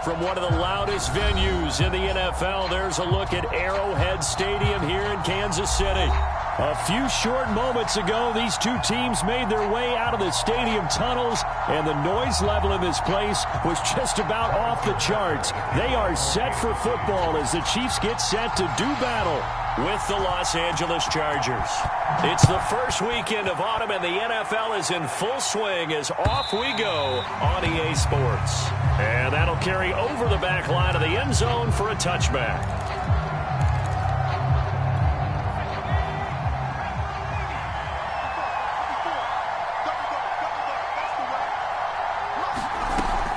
From one of the loudest venues in the NFL, there's a look at Arrowhead Stadium here in Kansas City. A few short moments ago, these two teams made their way out of the stadium tunnels, and the noise level in this place was just about off the charts. They are set for football as the Chiefs get set to do battle with the Los Angeles Chargers. It's the first weekend of autumn, and the NFL is in full swing as off we go on EA Sports. And that'll carry over the back line of the end zone for a touchback.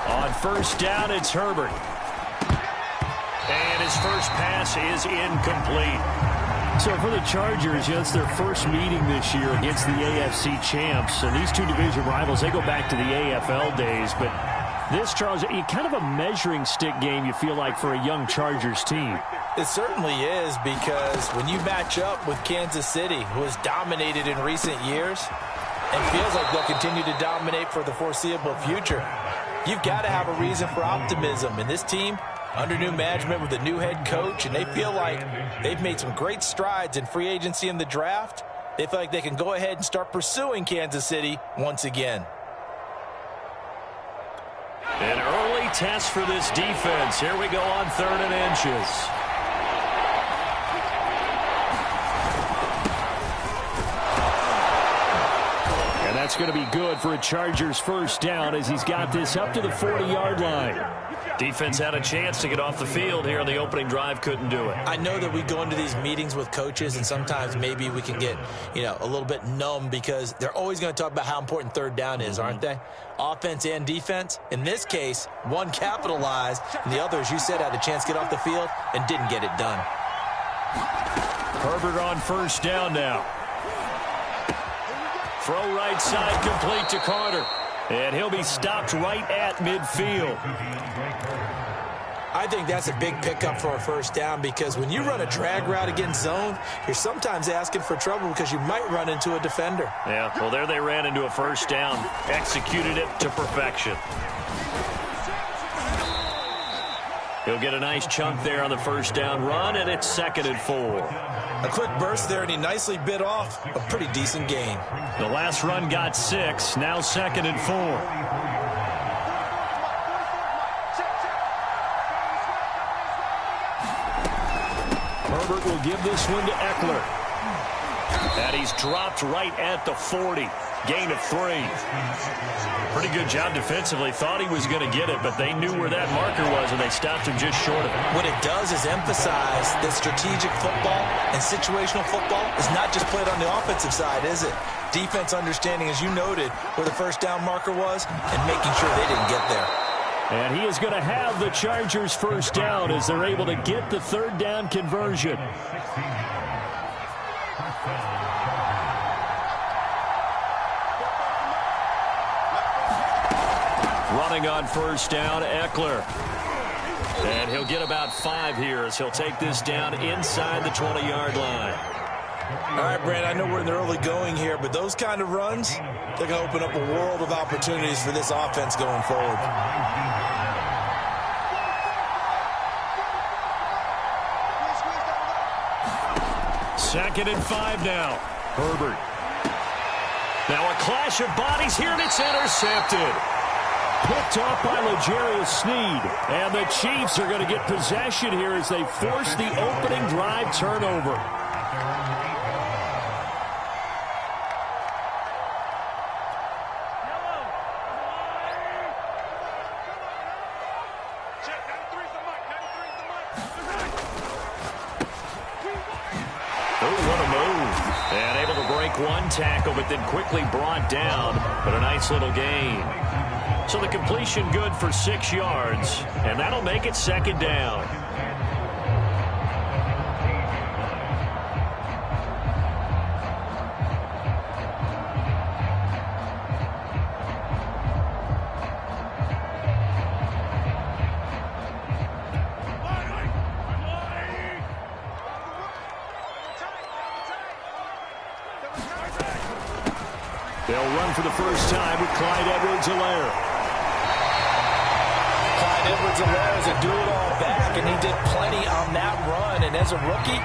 On first down, it's Herbert. And his first pass is incomplete. So for the Chargers, it's their first meeting this year against the AFC champs. And these two division rivals, they go back to the AFL days. But this, Charles, kind of a measuring stick game, you feel like, for a young Chargers team. It certainly is, because when you match up with Kansas City, who has dominated in recent years, and feels like they'll continue to dominate for the foreseeable future, you've got to have a reason for optimism. And this team, under new management with a new head coach, and they feel like they've made some great strides in free agency in the draft. They feel like they can go ahead and start pursuing Kansas City once again. An early test for this defense. Here we go on 3rd and inches. And that's going to be good for a Chargers first down as he's got this up to the 40-yard line. Defense had a chance to get off the field here on the opening drive, couldn't do it. I know that we go into these meetings with coaches, and sometimes maybe we can get, a little bit numb because they're always going to talk about how important 3rd down is, aren't they? Offense and defense. In this case, one capitalized, and the other, as you said, had a chance to get off the field and didn't get it done. Herbert on first down now. Throw right side, complete to Carter. And he'll be stopped right at midfield. I think that's a big pickup for a first down, because when you run a drag route against zone, you're sometimes asking for trouble because you might run into a defender. Yeah, well, there they ran into a first down. Executed it to perfection. He'll get a nice chunk there on the first down run, and it's 2nd and 4. A quick burst there, and he nicely bit off a pretty decent gain. The last run got 6, now 2nd and 4. Herbert will give this one to Eckler. And he's dropped right at the 40. Gain of 3. Pretty good job defensively. Thought he was going to get it, but they knew where that marker was, and they stopped him just short of it. What it does is emphasize that strategic football and situational football is not just played on the offensive side, is it? Defense understanding, as you noted, where the first down marker was and making sure they didn't get there. And he is going to have the Chargers first down as they're able to get the 3rd down conversion. Running on first down, Eckler. And he'll get about 5 here as he'll take this down inside the 20-yard line. All right, Brand, I know we're in the early going here, but those kind of runs, they're going to open up a world of opportunities for this offense going forward. Second and 5 now. Herbert. Now a clash of bodies here, and it's intercepted. Picked off by L'Jarius Sneed. And the Chiefs are going to get possession here as they force the opening drive turnover. One tackle, but then quickly brought down, but a nice little gain. So the completion good for 6 yards, and that'll make it 2nd down. They'll run for the first time with Clyde Edwards-Helaire. Clyde Edwards-Helaire is a do-it-all back, and he did plenty on that run. And as a rookie,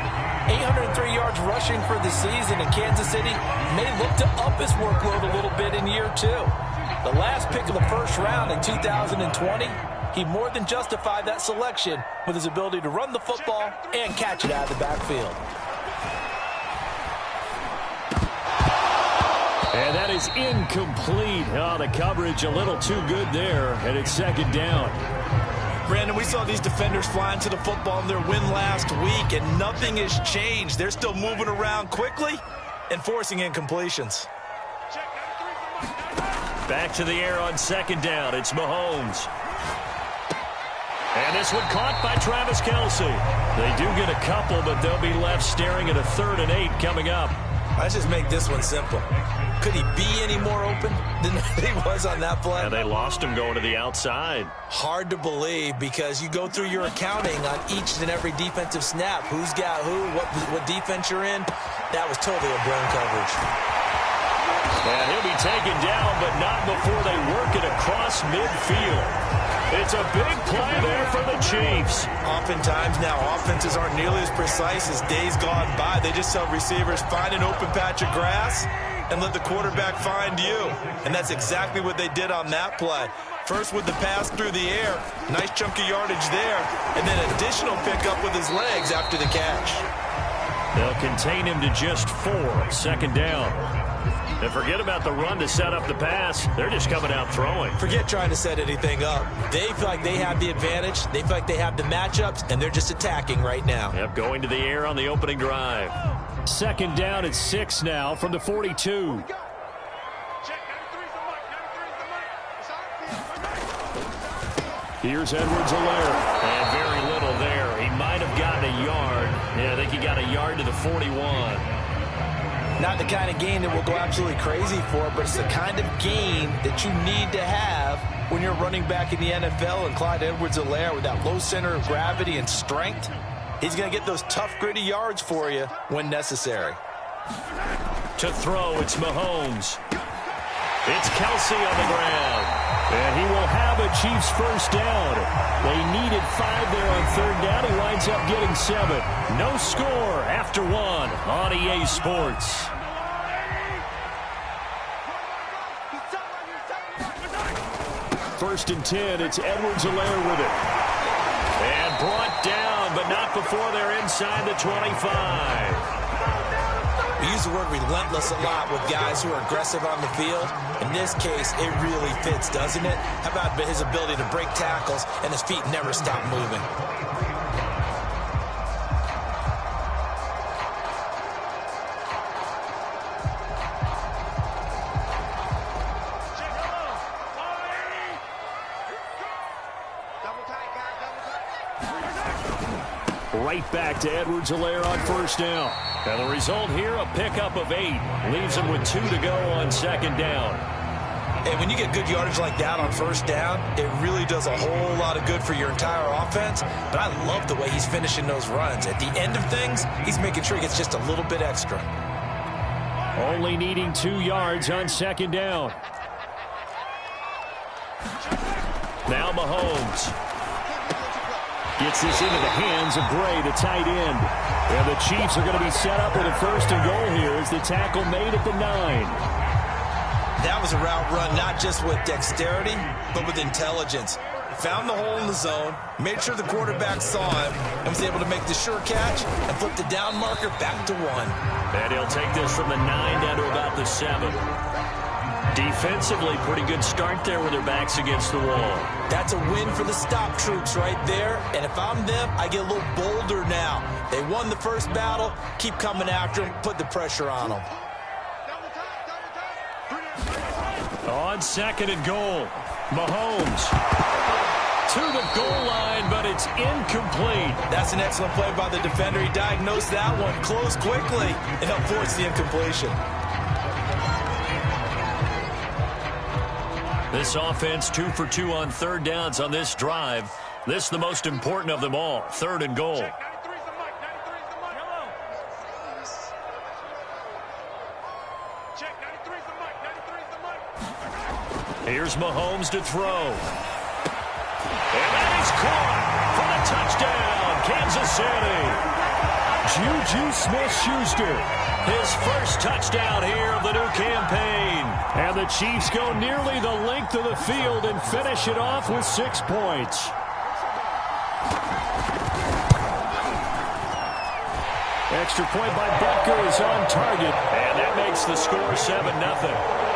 803 yards rushing for the season, and Kansas City may look to up his workload a little bit in year 2. The last pick of the first round in 2020, he more than justified that selection with his ability to run the football and catch it out of the backfield. And that is incomplete. Oh, the coverage a little too good there, and it's second down. Brandon, we saw these defenders flying to the football in their win last week, and nothing has changed. They're still moving around quickly and forcing incompletions. Back to the air on second down. It's Mahomes. And this one caught by Travis Kelce. They do get a couple, but they'll be left staring at a 3rd and 8 coming up. Let's just make this one simple. Could he be any more open than he was on that play? Yeah, they lost him going to the outside. Hard to believe, because you go through your accounting on each and every defensive snap. Who's got who, what defense you're in. That was totally a blown coverage. And he'll be taken down, but not before they work it across midfield. It's a big play there for the Chiefs. Oftentimes now, offenses aren't nearly as precise as days gone by. They just tell receivers, find an open patch of grass and let the quarterback find you. And that's exactly what they did on that play. First with the pass through the air, nice chunk of yardage there, and then additional pickup with his legs after the catch. They'll contain him to just 4, second down. And forget about the run to set up the pass. They're just coming out throwing. Forget trying to set anything up. They feel like they have the advantage. They feel like they have the matchups, and they're just attacking right now. Yep, going to the air on the opening drive. Second down at 6 now from the 42. Here's Edwards-Helaire. And very little there. He might have gotten a yard. Yeah, I think he got a yard to the 41. Not the kind of game that we'll go absolutely crazy for, but it's the kind of game that you need to have when you're running back in the NFL. And Clyde Edwards-Helaire, with that low center of gravity and strength, he's going to get those tough, gritty yards for you when necessary. To throw, it's Mahomes. It's Kelce on the ground. And he will have a Chiefs first down. They needed 5 there on 3rd down. He winds up getting 7. No score after 1 on EA Sports. First and 10, it's Edwards-Helaire with it. And brought down, but not before they're inside the 25. We use the word relentless a lot with guys who are aggressive on the field. In this case, it really fits, doesn't it? How about his ability to break tackles and his feet never stop moving? Right back to Edwards-Helaire on first down. And the result here, a pickup of 8. Leaves him with 2 to go on second down. And when you get good yardage like that on first down, it really does a whole lot of good for your entire offense. But I love the way he's finishing those runs. At the end of things, he's making sure he gets just a little bit extra. Only needing 2 yards on second down. Now Mahomes. Gets this into the hands of Gray, the tight end. And the Chiefs are going to be set up with a first and goal here as the tackle made at the 9. That was a route run not just with dexterity, but with intelligence. Found the hole in the zone, made sure the quarterback saw him, and was able to make the sure catch and flip the down marker back to 1. And he'll take this from the 9 down to about the 7. Defensively, pretty good start there with their backs against the wall. That's a win for the stop troops right there. And if I'm them, I get a little bolder now. They won the first battle. Keep coming after them. Put the pressure on them. On second and goal, Mahomes to the goal line, but it's incomplete. That's an excellent play by the defender. He diagnosed that one, closed quickly, and helped force the incompletion. This offense 2 for 2 on 3rd downs on this drive. This the most important of them all, 3rd and goal. Here's Mahomes to throw. And that is caught for the touchdown, Kansas City. Juju Smith-Schuster, his first touchdown here of the new campaign. And the Chiefs go nearly the length of the field and finish it off with 6 points. Extra point by Butker is on target, and that makes the score 7-0.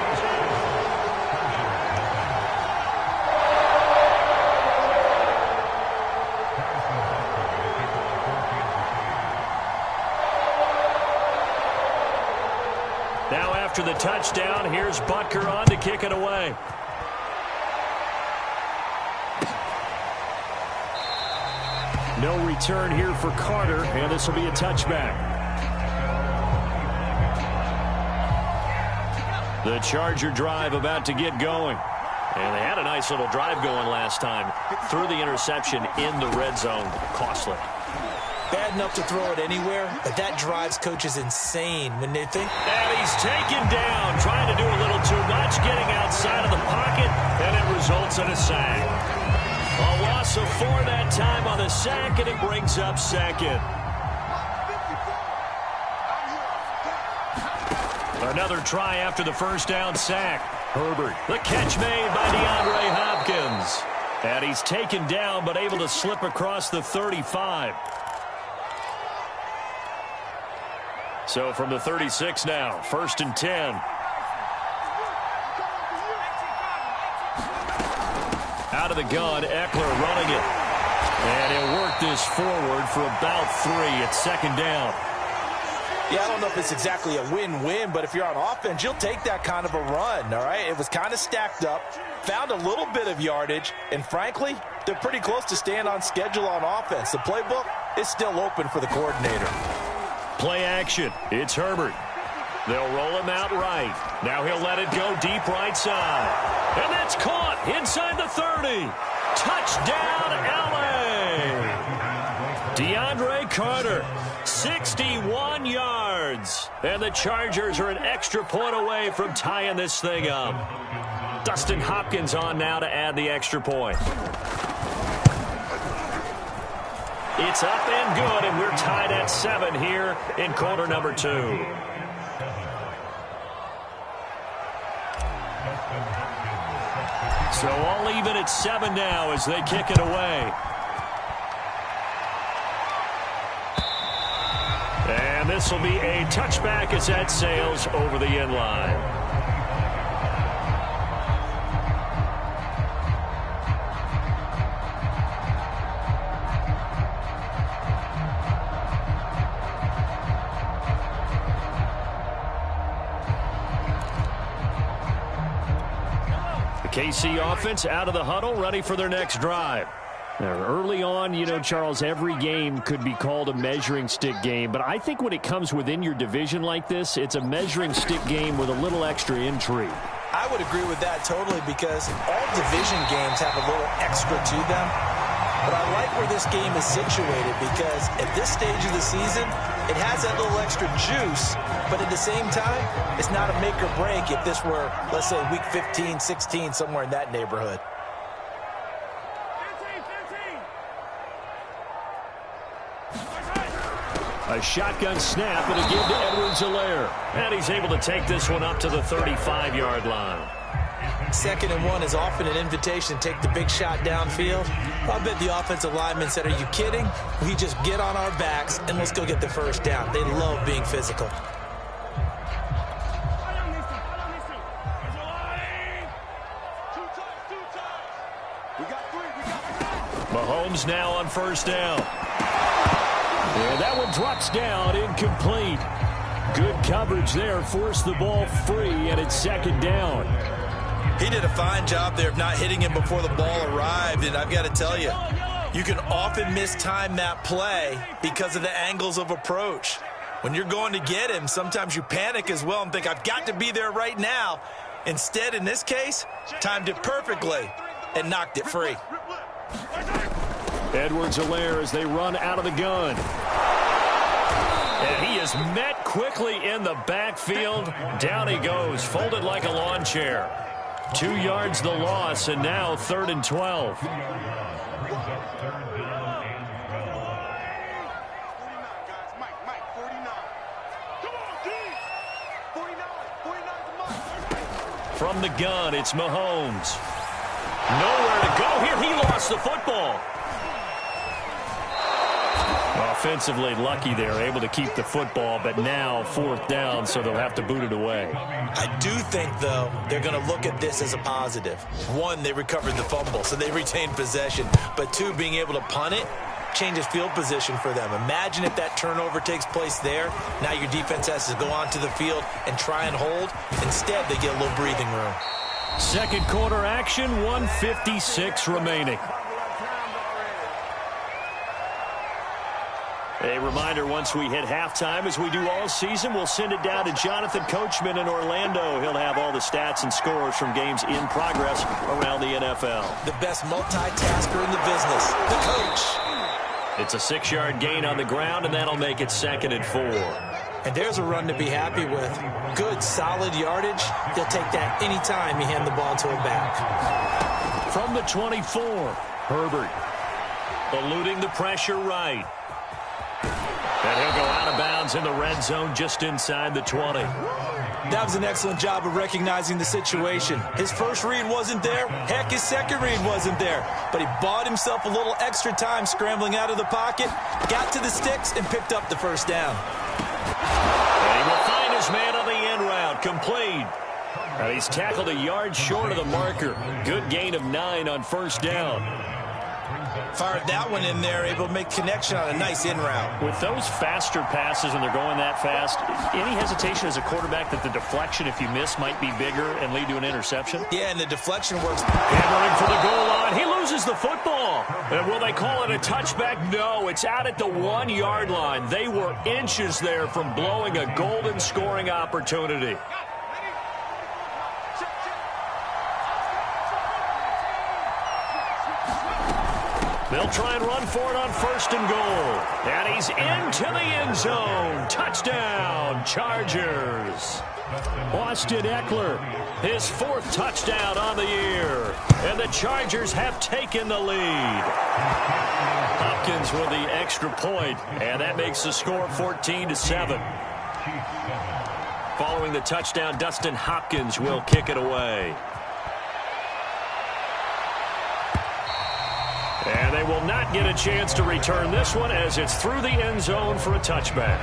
Now after the touchdown, here's Butker on to kick it away. No return here for Carter, and this will be a touchback. The Charger drive about to get going. And they had a nice little drive going last time. Threw the interception in the red zone. Costly. Bad enough to throw it anywhere, but that drives coaches insane when they think. And he's taken down, trying to do a little too much, getting outside of the pocket, and it results in a sack. A loss of 4 that time on the sack, and it brings up second. Another try after the first down sack. Herbert. The catch made by DeAndre Hopkins. And he's taken down, but able to slip across the 35. So from the 36 now, 1st and 10. Out of the gun, Eckler running it. And he'll work this forward for about 3 at 2nd down. Yeah, I don't know if it's exactly a win-win, but if you're on offense, you'll take that kind of a run, all right? It was kind of stacked up, found a little bit of yardage, and frankly, they're pretty close to staying on schedule on offense. The playbook is still open for the coordinator. Play action. It's Herbert. They'll roll him out right. Now he'll let it go deep right side. And that's caught inside the 30. Touchdown, L.A. DeAndre Carter, 61 yards. And the Chargers are an extra point away from tying this thing up. Dustin Hopkins on now to add the extra point. It's up and good, and we're tied at 7 here in quarter number 2. So all even at 7 now as they kick it away. And this will be a touchback as that sails over the end line. KC offense out of the huddle, ready for their next drive. Now, early on, you know, Charles, every game could be called a measuring stick game, but I think when it comes within your division like this, it's a measuring stick game with a little extra intrigue. I would agree with that totally because all division games have a little extra to them. But I like where this game is situated because at this stage of the season, it has that little extra juice, but at the same time, it's not a make or break if this were, let's say, week 15, 16, somewhere in that neighborhood. A shotgun snap and a give to Edwards-Helaire. And he's able to take this one up to the 35-yard line. 2nd and 1 is often an invitation to take the big shot downfield. I bet the offensive lineman said, are you kidding? We just get on our backs and let's go get the first down. They love being physical. Mahomes now on 1st down. And that one drops down, incomplete. Good coverage there, forced the ball free, and it's 2nd down. He did a fine job there of not hitting him before the ball arrived, and I've got to tell you, you can often mistime that play because of the angles of approach. When you're going to get him, sometimes you panic as well and think, I've got to be there right now. Instead, in this case, timed it perfectly and knocked it free. Edwards-Helaire as they run out of the gun. And he is met quickly in the backfield. Down he goes, folded like a lawn chair. 2 yards the loss, and now 3rd and 12. From the gun, it's Mahomes. Nowhere to go here. He lost the football. Offensively lucky they're able to keep the football, but now 4th down, so they'll have to boot it away. I do think, though, they're going to look at this as a positive. 1, they recovered the fumble, so they retained possession. But 2, being able to punt it changes field position for them. Imagine if that turnover takes place there. Now your defense has to go onto the field and try and hold. Instead, they get a little breathing room. Second quarter action, 1:56 remaining. A reminder, once we hit halftime, as we do all season, we'll send it down to Jonathan Coachman in Orlando. He'll have all the stats and scores from games in progress around the NFL. The best multitasker in the business, the coach. It's a 6-yard gain on the ground, and that'll make it 2nd and 4. And there's a run to be happy with. Good, solid yardage. They'll take that anytime you hand the ball to a back. From the 24, Herbert eluding the pressure right. And he'll go out of bounds in the red zone just inside the 20. That was an excellent job of recognizing the situation. His first read wasn't there. Heck, his second read wasn't there. But he bought himself a little extra time scrambling out of the pocket, got to the sticks, and picked up the 1st down. And he will find his man on the end route, complete. And he's tackled a yard short of the marker. Good gain of 9 on 1st down. Fired that one in there, able to make connection on a nice in route. With those faster passes when they're going that fast, any hesitation as a quarterback that the deflection, if you miss, might be bigger and lead to an interception? Yeah, and the deflection works. Hammering for the goal line. He loses the football. And will they call it a touchback? No, it's out at the 1-yard line. They were inches there from blowing a golden scoring opportunity. They'll try and run for it on 1st and goal. And he's into the end zone. Touchdown, Chargers. Austin Eckler, his 4th touchdown on the year. And the Chargers have taken the lead. Hopkins with the extra point, and that makes the score 14-7. Following the touchdown, Dustin Hopkins will kick it away. And they will not get a chance to return this one as it's through the end zone for a touchback.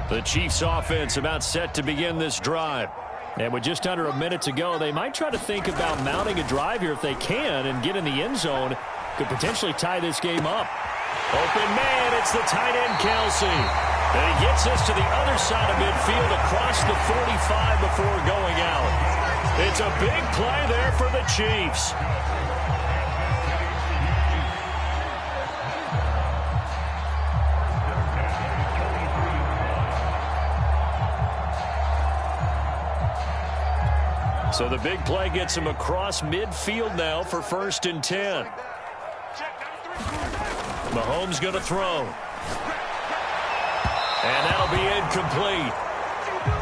The Chiefs offense about set to begin this drive. And with just under a minute to go, they might try to think about mounting a drive here if they can and get in the end zone. Could potentially tie this game up. Open man, it's the tight end Kelsey. And he gets us to the other side of midfield across the 45 before going out. It's a big play there for the Chiefs. So the big play gets him across midfield now for 1st and 10. Mahomes going to throw. And that'll be incomplete.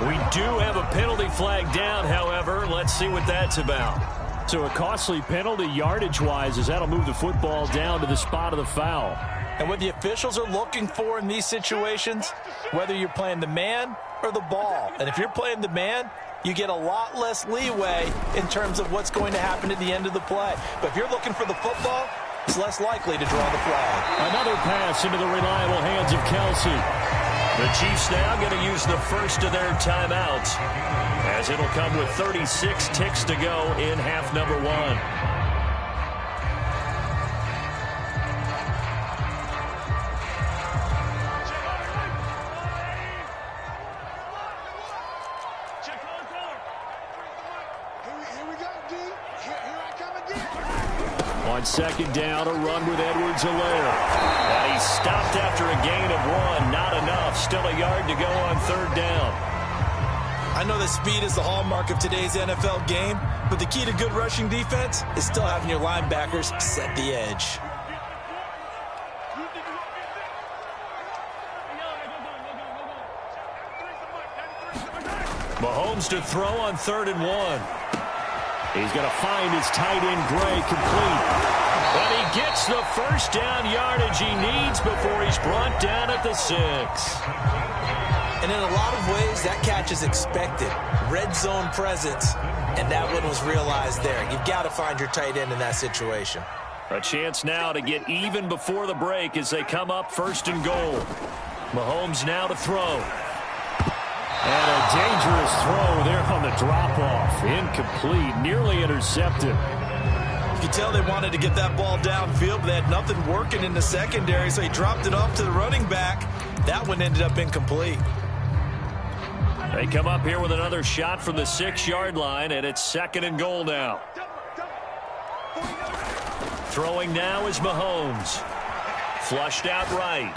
We do have a penalty flag down, however. Let's see what that's about. So a costly penalty yardage-wise as that'll move the football down to the spot of the foul. And what the officials are looking for in these situations, whether you're playing the man or the ball. And if you're playing the man, you get a lot less leeway in terms of what's going to happen at the end of the play. But if you're looking for the football, it's less likely to draw the flag. Another pass into the reliable hands of Kelsey. The Chiefs now going to use the first of their timeouts as it'll come with 36 ticks to go in half number 1. On 2nd down, a run with Edwards-Helaire. And he's stopped after a gain of 1. Not enough. Still a yard to go on 3rd down. I know that speed is the hallmark of today's NFL game, but the key to good rushing defense is still having your linebackers set the edge. Mahomes to throw on 3rd and 1. He's going to find his tight end, Gray, complete. And he gets the first down yardage he needs before he's brought down at the 6. And in a lot of ways, that catch is expected. Red zone presence, and that one was realized there. You've got to find your tight end in that situation. A chance now to get even before the break as they come up 1st and goal. Mahomes now to throw. And a dangerous throw there on the drop-off. Incomplete, nearly intercepted. You could tell they wanted to get that ball downfield, but they had nothing working in the secondary, so he dropped it off to the running back. That one ended up incomplete. They come up here with another shot from the 6-yard line, and it's 2nd and goal now. Throwing now is Mahomes. Flushed out right.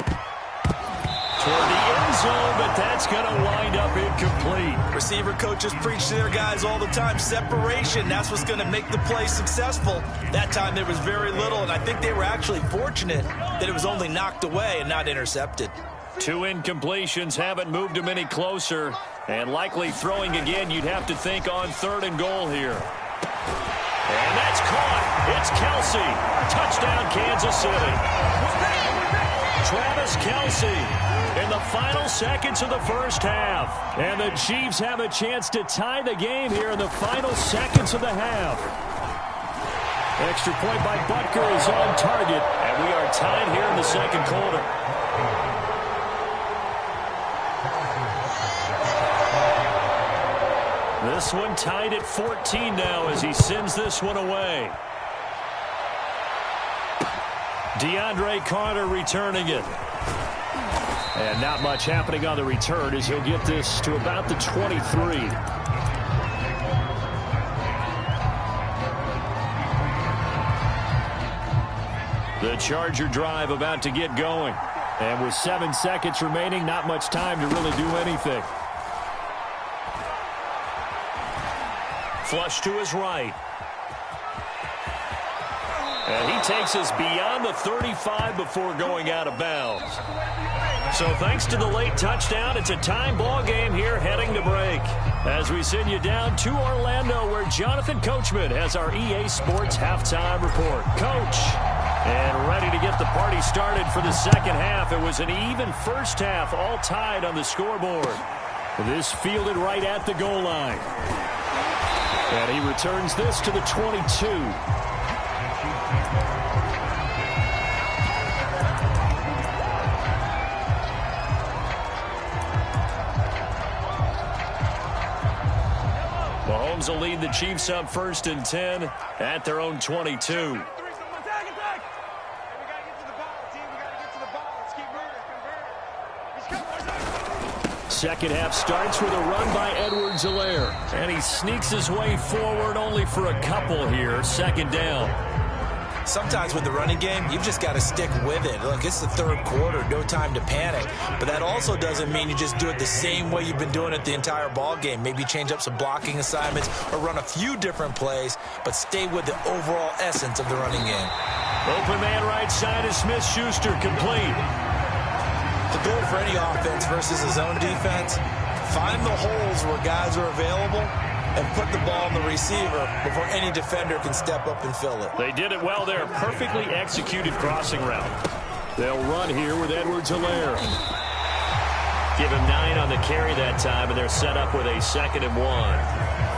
Toward the end zone, but that's going to wind up incomplete. Receiver coaches preach to their guys all the time. Separation, that's what's going to make the play successful. That time there was very little, and I think they were actually fortunate that it was only knocked away and not intercepted. 2 incompletions haven't moved him any closer, and likely throwing again, you'd have to think on 3rd and goal here. And that's caught. It's Kelce. Touchdown, Kansas City. Travis Kelce in the final seconds of the first half. And the Chiefs have a chance to tie the game here in the final seconds of the half. Extra point by Butker is on target, and we are tied here in the 2nd quarter. This one tied at 14 now as he sends this one away. DeAndre Carter returning it. And not much happening on the return as he'll get this to about the 23. The Charger drive about to get going. And with 7 seconds remaining, not much time to really do anything. Flush to his right. And he takes us beyond the 35 before going out of bounds. So thanks to the late touchdown, it's a time ball game here heading to break. As we send you down to Orlando, where Jonathan Coachman has our EA Sports halftime report. Coach, and ready to get the party started for the 2nd half. It was an even first half, all tied on the scoreboard. This fielded right at the goal line. And he returns this to the 22. Mahomes will lead the Chiefs up 1st and 10 at their own 22. Second half starts with a run by Edwards-Helaire. And he sneaks his way forward only for a couple here. 2nd down. Sometimes with the running game, you've just got to stick with it. Look, it's the 3rd quarter, no time to panic. But that also doesn't mean you just do it the same way you've been doing it the entire ball game. Maybe change up some blocking assignments or run a few different plays, but stay with the overall essence of the running game. Open man right side is Smith-Schuster, complete. The goal for any offense versus a zone defense, find the holes where guys are available and put the ball on the receiver before any defender can step up and fill it. They did it well there. Perfectly executed crossing route. They'll run here with Edwards-Helaire. Give him 9 on the carry that time, and they're set up with a 2nd and 1.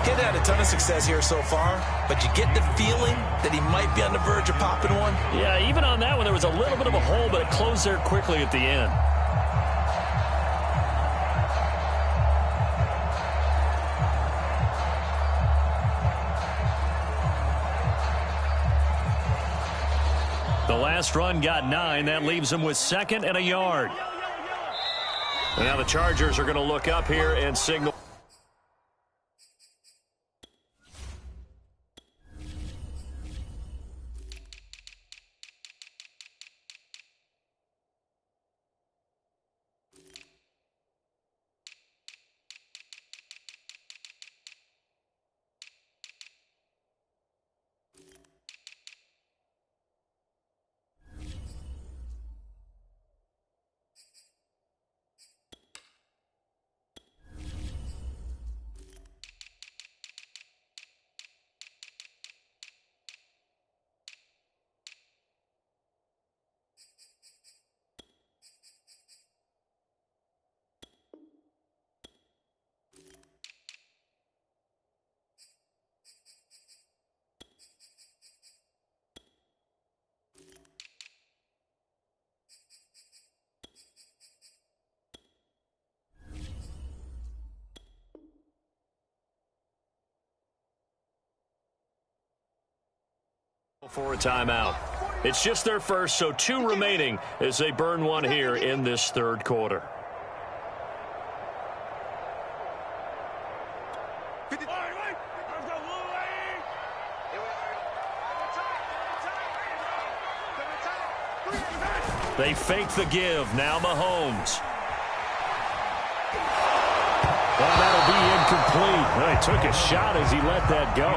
He hadn't had a ton of success here so far, but you get the feeling that he might be on the verge of popping one. Yeah, even on that one, there was a little bit of a hole, but it closed there quickly at the end. The last run got 9. That leaves them with 2nd and a yard. And now the Chargers are going to look up here and signal. For a timeout. It's just their first, so 2 remaining as they burn one here in this third quarter. They fake the give. Now Mahomes. Well, that'll be incomplete. Well, he took a shot as he let that go.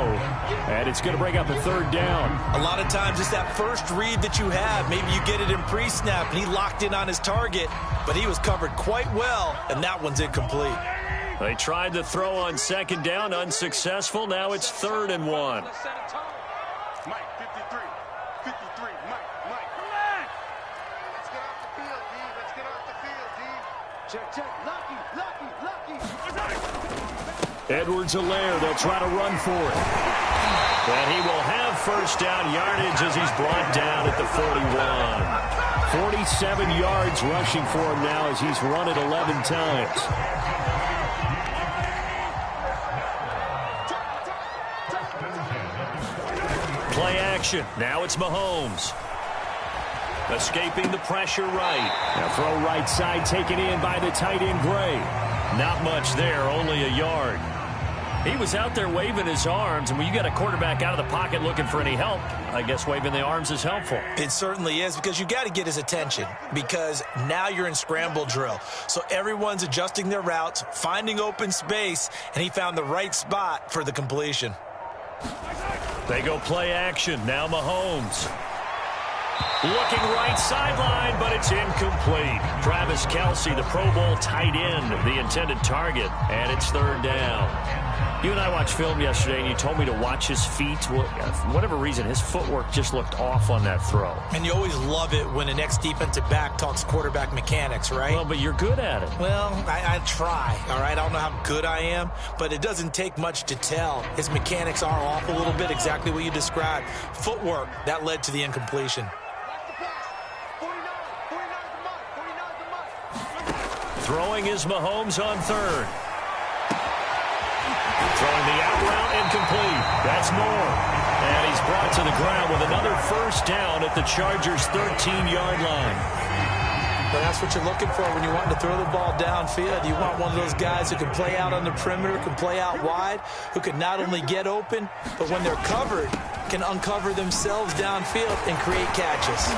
And it's going to bring up a third down. A lot of times it's that first read that you have. Maybe you get it in pre-snap, and he locked in on his target, but he was covered quite well, and that one's incomplete. They tried to throw on second down, unsuccessful. Now it's 3rd and 1. Mike, 53. 53, Mike. Let's get off the field, D. Let's get off the field, D. Check. Lucky. Edwards-Helaire, they'll try to run for it. And he will have first down yardage as he's brought down at the 41. 47 yards rushing for him now as he's run it 11 times. Play action. Now it's Mahomes. Escaping the pressure right. Now throw right side taken in by the tight end Gray. Not much there, only a yard. He was out there waving his arms, and when you got a quarterback out of the pocket looking for any help, I guess waving the arms is helpful. It certainly is, because you got to get his attention, because now you're in scramble drill. So everyone's adjusting their routes, finding open space, and he found the right spot for the completion. They go play action. Now Mahomes. Looking right sideline, but it's incomplete. Travis Kelce, the Pro Bowl tight end, the intended target, and it's 3rd down. You and I watched film yesterday, and you told me to watch his feet. For whatever reason, his footwork just looked off on that throw. And you always love it when an ex-defensive back talks quarterback mechanics, right? Well, but you're good at it. Well, I try, all right? I don't know how good I am, but it doesn't take much to tell. His mechanics are off a little bit, exactly what you described. Footwork, that led to the incompletion. Throwing is Mahomes on 3rd. Throwing the out route incomplete. That's Moore. And he's brought to the ground with another first down at the Chargers' 13-yard line. But that's what you're looking for when you want to throw the ball downfield. You want one of those guys who can play out on the perimeter, can play out wide, who can not only get open, but when they're covered, can uncover themselves downfield and create catches.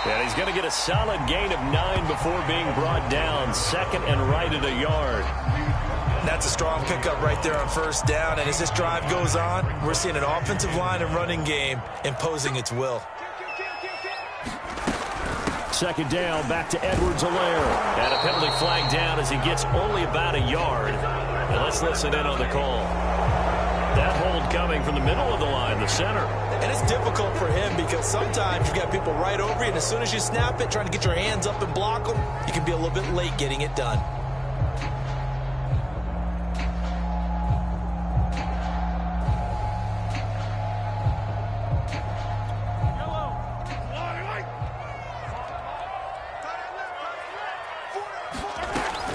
And he's going to get a solid gain of 9 before being brought down. 2nd and right at a yard. That's a strong pickup right there on first down. And as this drive goes on, we're seeing an offensive line and running game imposing its will. 2nd down, back to Edwards-Helaire. And a penalty flag down as he gets only about a yard. And let's listen in on the call. That hold coming from the middle of the line, the center. And it's difficult for him because sometimes you've got people right over you, and as soon as you snap it, trying to get your hands up and block them, you can be a little bit late getting it done.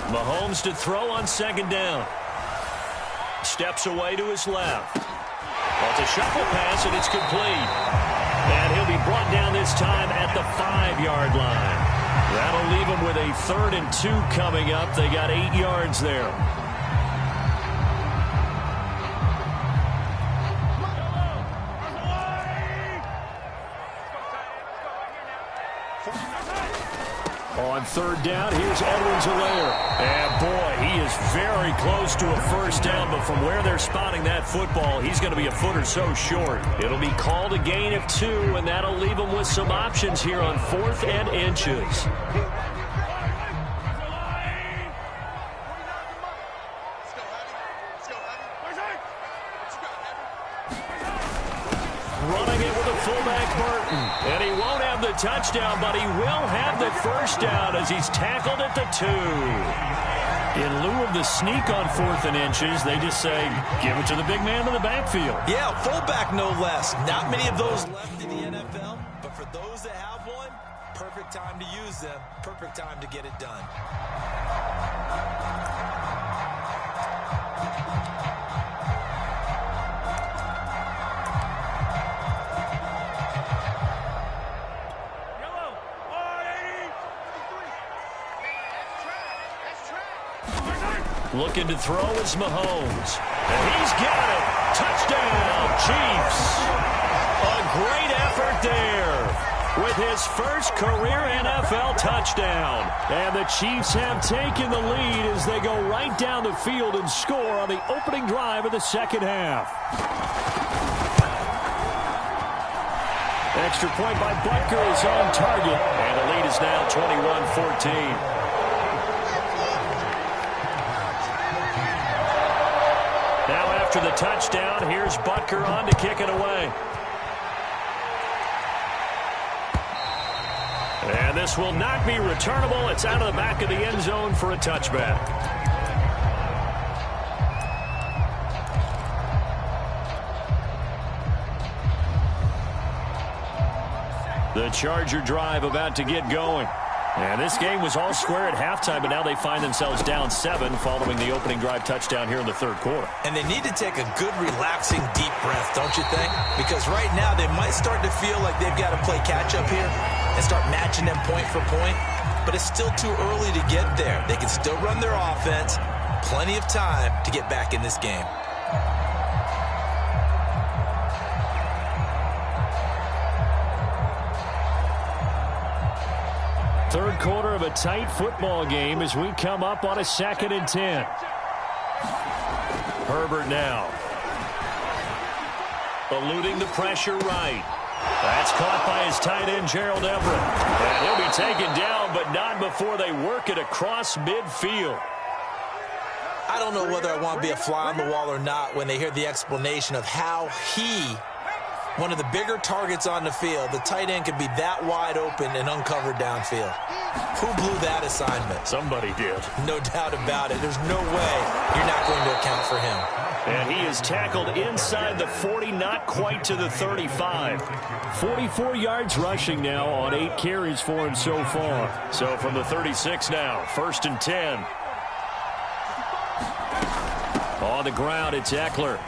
Mahomes to throw on 2nd down. Steps away to his left. Well, it's a shuffle pass, and it's complete. And he'll be brought down this time at the 5-yard line. That'll leave him with a 3rd and 2 coming up. They got 8 yards there. On 3rd down, here's Edwards-Helaire. And boy, he is very close to a first down, but from where they're spotting that football, he's going to be a foot or so short. It'll be called a gain of 2, and that'll leave him with some options here on 4th and inches. Running it with a fullback, Burton. And he won't have the touchdown, but he will have the first down as he's tackled at the 2. In lieu of the sneak on 4th and inches, they just say, give it to the big man in the backfield. Yeah, fullback no less. Not many of those left in the NFL, but for those that have one, perfect time to use them, perfect time to get it done. Looking to throw is Mahomes. And he's got it. Touchdown, Chiefs. A great effort there with his first career NFL touchdown. And the Chiefs have taken the lead as they go right down the field and score on the opening drive of the second half. Extra point by Butker is on target. And the lead is now 21-14. Now after the touchdown, here's Butker on to kick it away. And this will not be returnable. It's out of the back of the end zone for a touchback. The Charger drive about to get going. And this game was all square at halftime, but now they find themselves down 7 following the opening drive touchdown here in the third quarter. And they need to take a good, relaxing, deep breath, don't you think? Because right now they might start to feel like they've got to play catch-up here and start matching them point for point. But it's still too early to get there. They can still run their offense. Plenty of time to get back in this game. Third quarter of a tight football game as we come up on a 2nd and 10. Herbert now. Eluding the pressure right. That's caught by his tight end, Gerald Everett. And he'll be taken down, but not before they work it across midfield. I don't know whether I want to be a fly on the wall or not when they hear the explanation of how one of the bigger targets on the field, the tight end could be that wide open and uncovered downfield. Who blew that assignment? Somebody did. No doubt about it. There's no way you're not going to account for him. And he is tackled inside the 40, not quite to the 35. 44 yards rushing now on 8 carries for him so far. So from the 36 now, 1st and 10. On the ground, it's Eckler.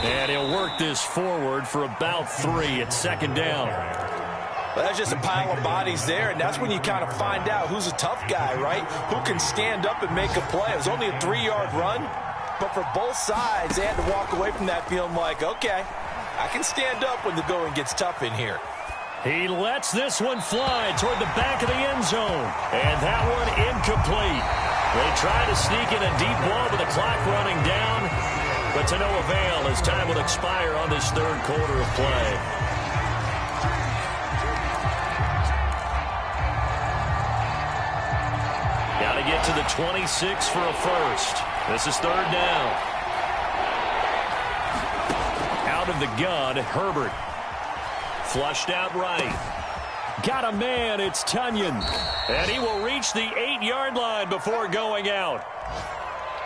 And he'll work this forward for about 3 at 2nd down. Well, that's just a pile of bodies there, and that's when you kind of find out who's a tough guy, right? Who can stand up and make a play. It was only a 3-yard run, but for both sides, they had to walk away from that feeling like, okay, I can stand up when the going gets tough in here. He lets this one fly toward the back of the end zone, and that one incomplete. They try to sneak in a deep ball with the clock running down, but to no avail as time will expire on this third quarter of play. Got to get to the 26 for a first. This is 3rd down. Out of the gun, Herbert. Flushed out right. Got a man, it's Tunyon. And he will reach the 8-yard line before going out.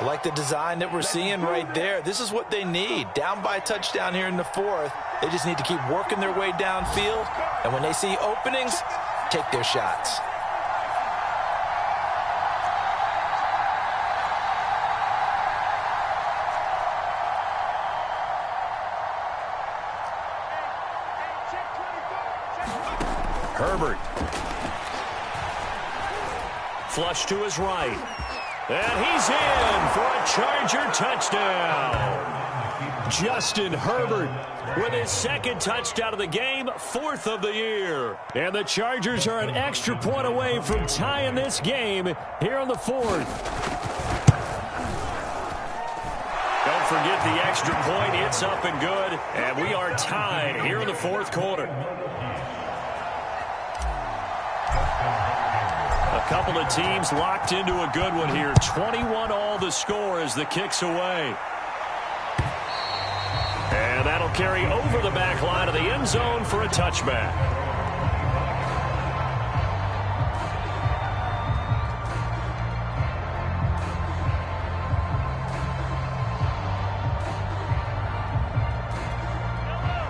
I like the design that we're seeing right there. This is what they need. Down by a touchdown here in the 4th. They just need to keep working their way downfield. And when they see openings, take their shots. Herbert. Flush to his right. And he's in for a Charger touchdown. Justin Herbert with his 2nd touchdown of the game, 4th of the year. And the Chargers are an extra point away from tying this game here in the 4th. Don't forget the extra point. It's up and good. And we are tied here in the 4th quarter. A couple of teams locked into a good one here. 21 all the score as the kick's away. And that'll carry over the back line of the end zone for a touchback.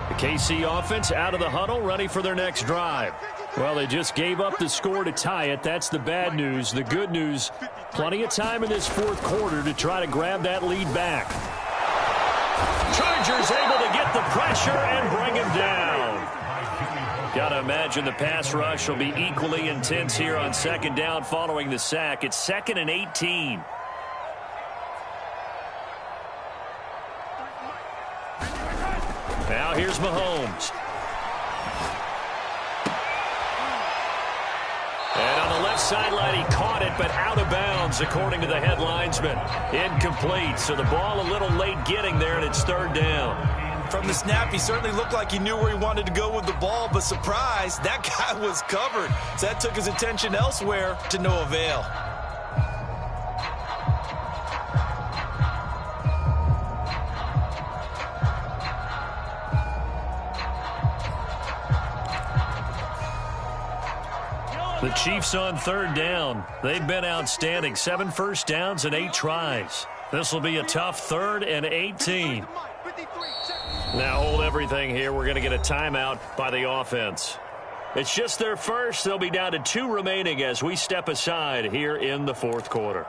The KC offense out of the huddle, ready for their next drive. Well, they just gave up the score to tie it. That's the bad news. The good news, plenty of time in this 4th quarter to try to grab that lead back. Chargers able to get the pressure and bring him down. Got to imagine the pass rush will be equally intense here on 2nd down following the sack. It's 2nd and 18. Now here's Mahomes. And on the left sideline, he caught it, but out of bounds, according to the headlinesman. Incomplete, so the ball a little late getting there, and it's third down. From the snap, he certainly looked like he knew where he wanted to go with the ball, but surprise, that guy was covered. So that took his attention elsewhere to no avail. The Chiefs on third down. They've been outstanding. 7 first downs and 8 tries. This will be a tough 3rd and 18. Now hold everything here. We're going to get a timeout by the offense. It's just their first. They'll be down to 2 remaining as we step aside here in the 4th quarter.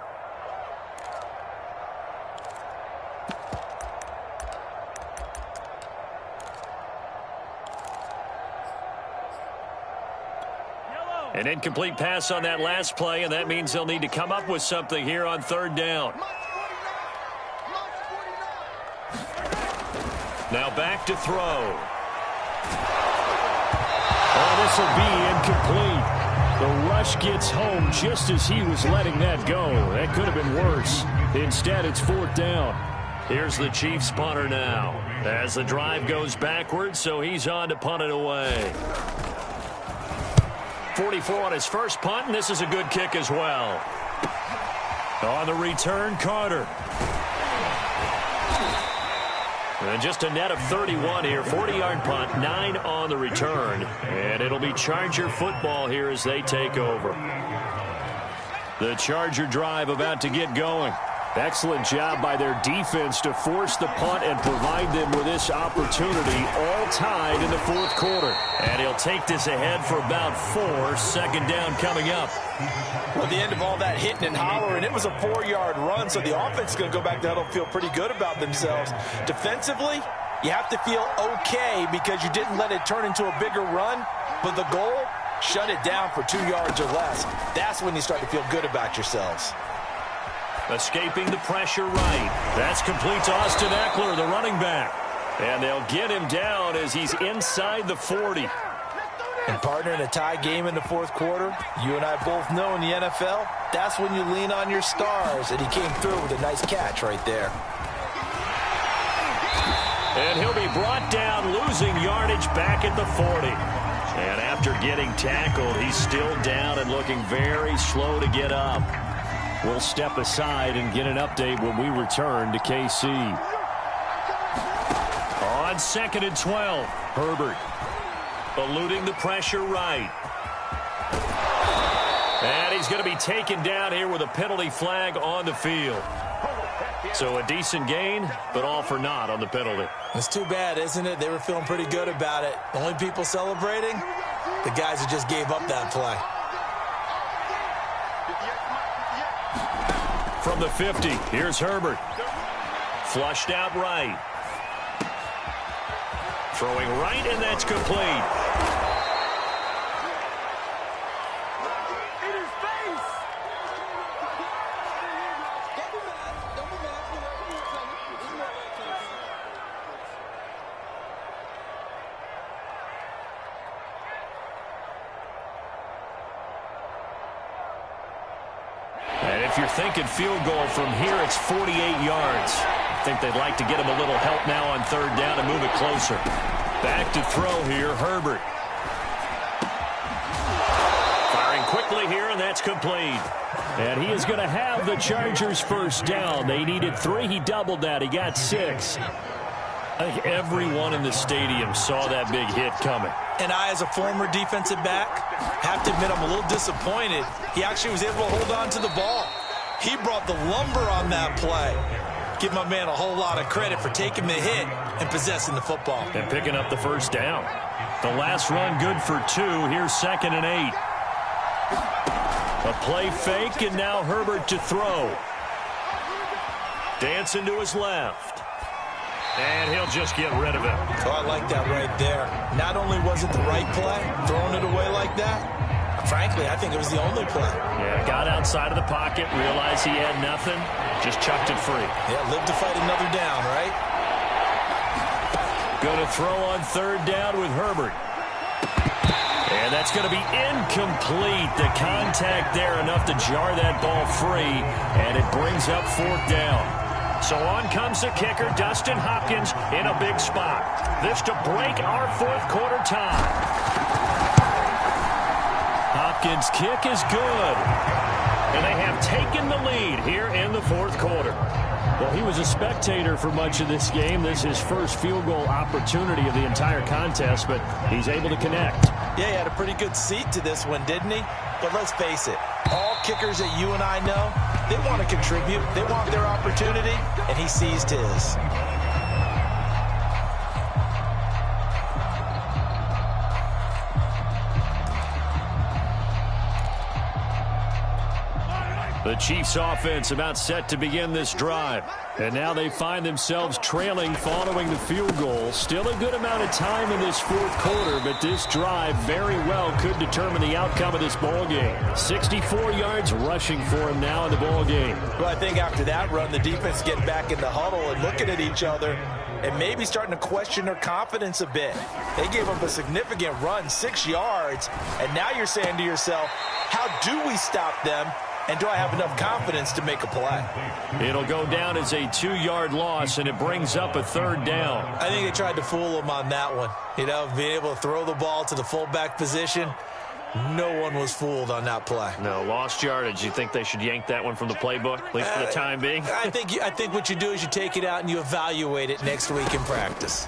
An incomplete pass on that last play, and that means they'll need to come up with something here on third down. Now back to throw. Oh, this will be incomplete. The rush gets home just as he was letting that go. That could have been worse. Instead, it's 4th down. Here's the Chiefs punter now as the drive goes backwards, so he's on to punt it away. 44 on his first punt, and this is a good kick as well. On the return, Carter. And just a net of 31 here. 40-yard punt, 9 on the return. And it'll be Charger football here as they take over. The Charger drive about to get going. Excellent job by their defense to force the punt and provide them with this opportunity, all tied in the 4th quarter. And he'll take this ahead for about 4. 2nd down coming up. At the end of all that hitting and hollering, it was a 4-yard run, so the offense is going to go back to huddle, feel pretty good about themselves. Defensively, you have to feel okay because you didn't let it turn into a bigger run, but the goal, shut it down for 2 yards or less. That's when you start to feel good about yourselves. Escaping the pressure right. That's complete to Austin Eckler, the running back. And they'll get him down as he's inside the 40. And partner, in a tie game in the 4th quarter, you and I both know in the NFL, that's when you lean on your stars. And he came through with a nice catch right there. And he'll be brought down, losing yardage back at the 40. And after getting tackled, he's still down and looking very slow to get up. We'll step aside and get an update when we return to KC. On 2nd and 12, Herbert eluding the pressure right. And he's going to be taken down here with a penalty flag on the field. So a decent gain, but all for naught on the penalty. It's too bad, isn't it? They were feeling pretty good about it. The only people celebrating, the guys who just gave up that play. From the 50, here's Herbert. Flushed out right. Throwing right, and that's complete. And if you're thinking field goal from here, it's 48 yards. I think they'd like to get him a little help now on third down and move it closer. Back to throw here, Herbert. Firing quickly here, and that's complete. And he is going to have the Chargers first down. They needed 3. He doubled that. He got 6. I think everyone in the stadium saw that big hit coming. And I, as a former defensive back, have to admit I'm a little disappointed. He actually was able to hold on to the ball. He brought the lumber on that play. Give my man a whole lot of credit for taking the hit and possessing the football. And picking up the first down. The last run good for 2. Here's 2nd and 8. A play fake, and now Herbert to throw. Dancing to his left. And he'll just get rid of it. Oh, I like that right there. Not only was it the right play, throwing it away like that, frankly, I think it was the only play. Yeah, got outside of the pocket, realized he had nothing, just chucked it free. Yeah, live to fight another down, right? Going to throw on third down with Herbert. And that's going to be incomplete. The contact there enough to jar that ball free, and it brings up fourth down. So on comes the kicker, Dustin Hopkins, in a big spot. This to break our fourth quarter tie. Hopkins' kick is good. And they have taken the lead here in the fourth quarter. Well, he was a spectator for much of this game. This is his first field goal opportunity of the entire contest, but he's able to connect. Yeah, he had a pretty good seat to this one, didn't he? But let's face it, all kickers that you and I know, they want to contribute. They want their opportunity, and he seized his. The Chiefs offense about set to begin this drive. And now they find themselves trailing following the field goal. Still a good amount of time in this fourth quarter, but this drive very well could determine the outcome of this ball game. 64 yards rushing for him now in the ball game. Well, I think after that run, the defense getting back in the huddle and looking at each other and maybe starting to question their confidence a bit. They gave up a significant run, 6 yards, and now you're saying to yourself, how do we stop them? And do I have enough confidence to make a play? It'll go down as a 2-yard loss, and it brings up a third down. I think they tried to fool him on that one. You know, being able to throw the ball to the fullback position. No one was fooled on that play. No, lost yardage. You think they should yank that one from the playbook, at least for the time being? I think what you do is you take it out and you evaluate it next week in practice.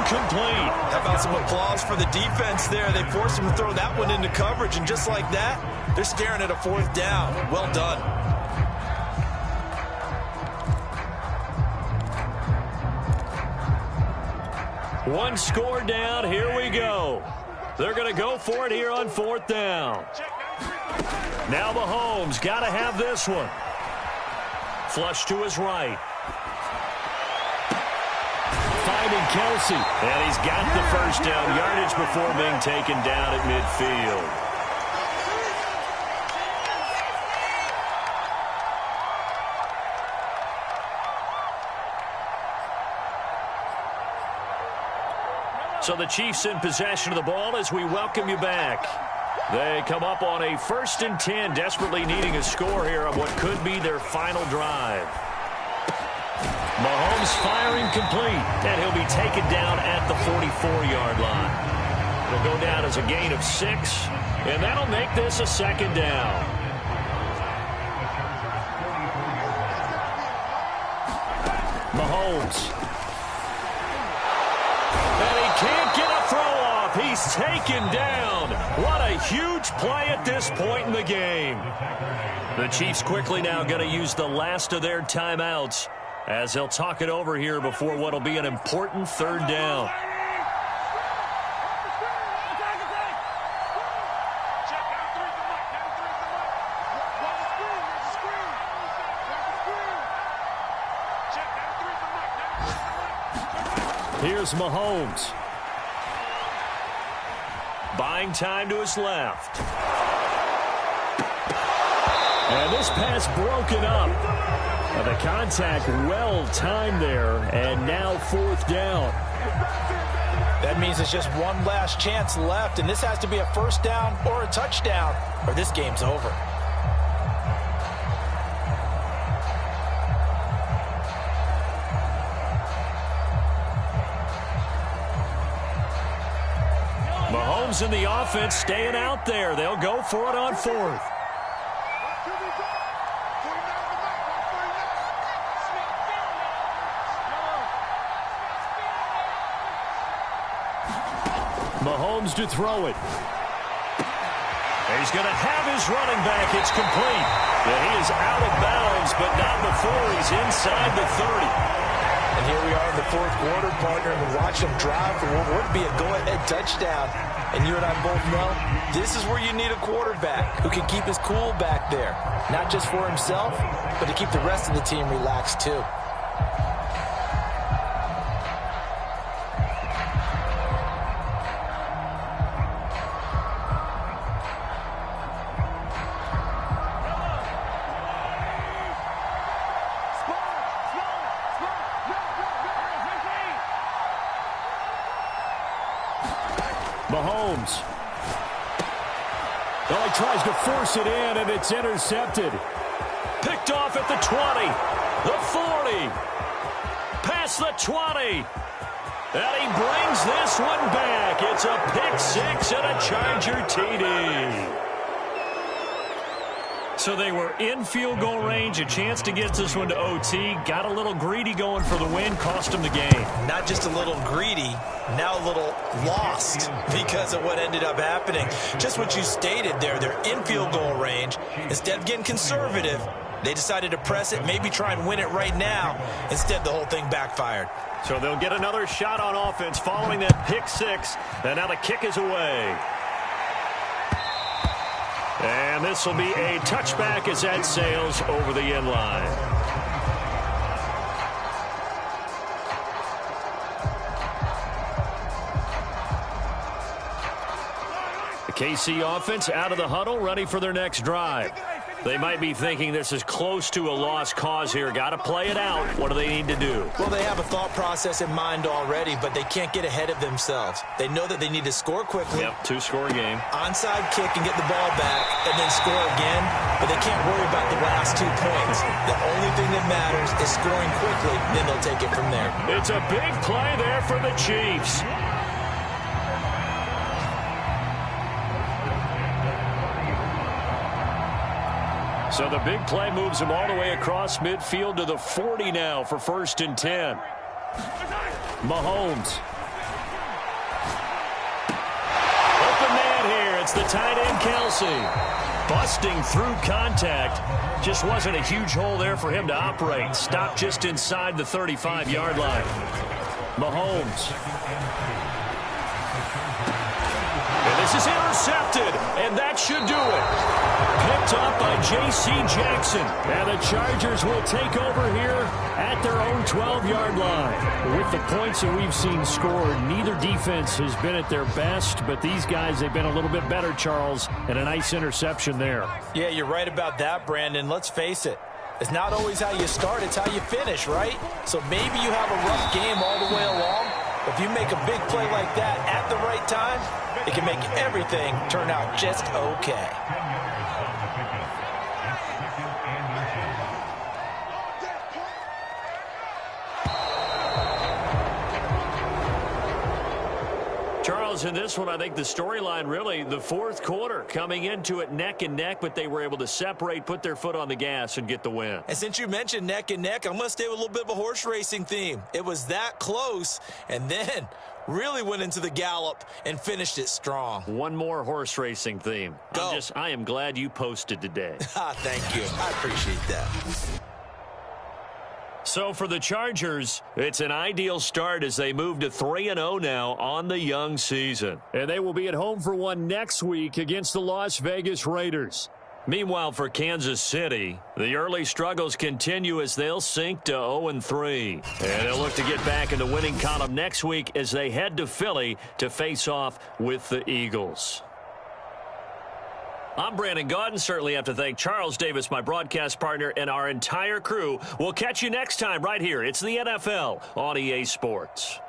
Incomplete. How about some applause for the defense there? They forced him to throw that one into coverage, and just like that, they're staring at a fourth down. Well done. One score down. Here we go. They're going to go for it here on fourth down. Now Mahomes got to have this one. Flush to his right. Finding Kelsey, and he's got the first down yardage before being taken down at midfield. So the Chiefs in possession of the ball as we welcome you back. They come up on a 1st and 10, desperately needing a score here on what could be their final drive. Mahomes firing complete, and he'll be taken down at the 44-yard line. It'll go down as a gain of 6, and that'll make this a second down. Mahomes. And he can't get a throw off. He's taken down. What a huge play at this point in the game. The Chiefs quickly now going to use the last of their timeouts as they'll talk it over here before what will be an important third down. Here's Mahomes. Buying time to his left. And this pass broken up. The contact well timed there, and now fourth down. That means it's just one last chance left, and this has to be a first down or a touchdown, or this game's over. Mahomes and the offense staying out there. They'll go for it on fourth. Mahomes to throw it. He's going to have his running back. It's complete. And he is out of bounds, but not before he's inside the 30. And here we are in the fourth quarter, partner, and we watch them drive for what would be a go-ahead touchdown. And you and I both know this is where you need a quarterback who can keep his cool back there. Not just for himself, but to keep the rest of the team relaxed too. Mahomes. Oh, he tries to force it in, and it's intercepted. Picked off at the 20, the 40, past the 20. And he brings this one back. It's a pick six and a Charger TD. So they were in field goal range, a chance to get this one to OT. Got a little greedy going for the win, cost them the game. Not just a little greedy, now a little lost because of what ended up happening. Just what you stated there, they're in field goal range. Instead of getting conservative, they decided to press it, maybe try and win it right now. Instead, the whole thing backfired. So they'll get another shot on offense following that pick six. And now the kick is away. And this will be a touchback as that sails over the end line. The KC offense out of the huddle, ready for their next drive. They might be thinking this is close to a lost cause here. Got to play it out. What do they need to do? Well, they have a thought process in mind already, but they can't get ahead of themselves. They know that they need to score quickly. Yep, two-score game. Onside kick and get the ball back and then score again, but they can't worry about the last 2 points. The only thing that matters is scoring quickly, then they'll take it from there. It's a big play there for the Chiefs. So the big play moves them all the way across midfield to the 40 now for 1st and 10. Mahomes. Open man here. It's the tight end, Kelsey. Busting through contact. Just wasn't a huge hole there for him to operate. Stopped just inside the 35-yard line. Mahomes. And this is intercepted, and that should do it. Picked up by J.C. Jackson. And the Chargers will take over here at their own 12-yard line. With the points that we've seen scored, neither defense has been at their best, but these guys, they've been a little bit better, Charles, and a nice interception there. Yeah, you're right about that, Brandon. Let's face it. It's not always how you start, it's how you finish, right? So maybe you have a rough game all the way along. If you make a big play like that at the right time, it can make everything turn out just okay. Charles, in this one, I think the storyline really, the fourth quarter, coming into it neck and neck, but they were able to separate, put their foot on the gas, and get the win. And since you mentioned neck and neck, I'm going to stay with a little bit of a horse racing theme. It was that close, and then really went into the gallop and finished it strong. One more horse racing theme. Go. I am glad you posted today. Thank you. I appreciate that. So for the Chargers, it's an ideal start as they move to 3-0 now on the young season. And they will be at home for one next week against the Las Vegas Raiders. Meanwhile, for Kansas City, the early struggles continue as they'll sink to 0-3. And they'll look to get back in the winning column next week as they head to Philly to face off with the Eagles. I'm Brandon Gaudin. Certainly have to thank Charles Davis, my broadcast partner, and our entire crew. We'll catch you next time right here. It's the NFL on EA Sports.